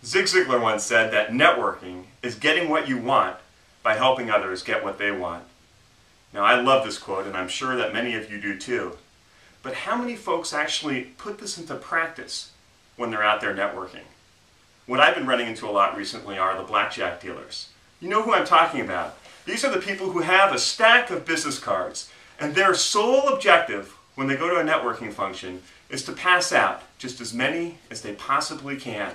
Zig Ziglar once said that networking is getting what you want by helping others get what they want. Now, I love this quote, and I'm sure that many of you do too. But how many folks actually put this into practice when they're out there networking? What I've been running into a lot recently are the blackjack dealers. You know who I'm talking about. These are the people who have a stack of business cards, and their sole objective when they go to a networking function is to pass out just as many as they possibly can.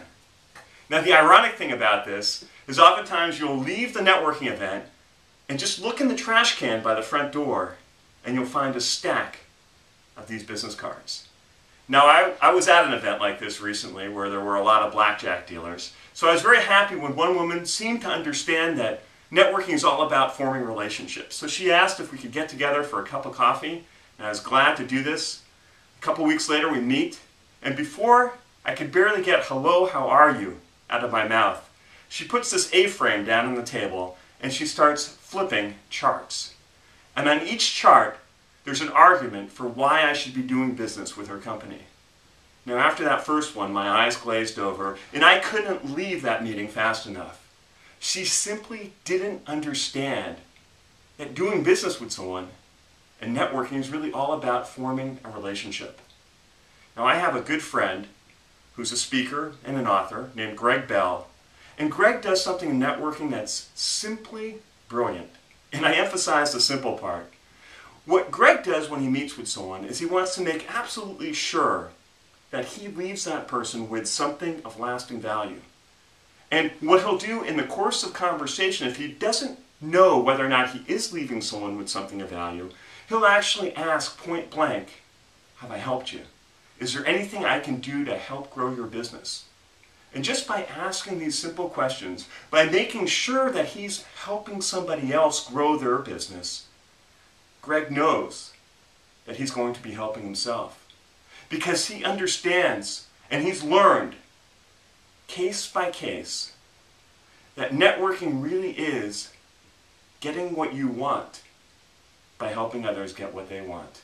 Now, the ironic thing about this is oftentimes you'll leave the networking event and just look in the trash can by the front door and you'll find a stack of these business cards. Now, I was at an event like this recently where there were a lot of blackjack dealers, so I was very happy when one woman seemed to understand that networking is all about forming relationships. So she asked if we could get together for a cup of coffee, and I was glad to do this. A couple weeks later we meet, and before I could barely get "hello, how are you" out of my mouth, she puts this A-frame down on the table and she starts flipping charts. And on each chart there's an argument for why I should be doing business with her company. Now, after that first one, my eyes glazed over and I couldn't leave that meeting fast enough. She simply didn't understand that doing business with someone and networking is really all about forming a relationship. Now, I have a good friend who's a speaker and an author named Greg Bell. And Greg does something in networking that's simply brilliant. And I emphasize the simple part. What Greg does when he meets with someone is he wants to make absolutely sure that he leaves that person with something of lasting value. And what he'll do in the course of conversation, if he doesn't know whether or not he is leaving someone with something of value, he'll actually ask point blank, "Have I helped you? Is there anything I can do to help grow your business?" And just by asking these simple questions, by making sure that he's helping somebody else grow their business, Greg knows that he's going to be helping himself. Because he understands and he's learned, case by case, that networking really is getting what you want by helping others get what they want.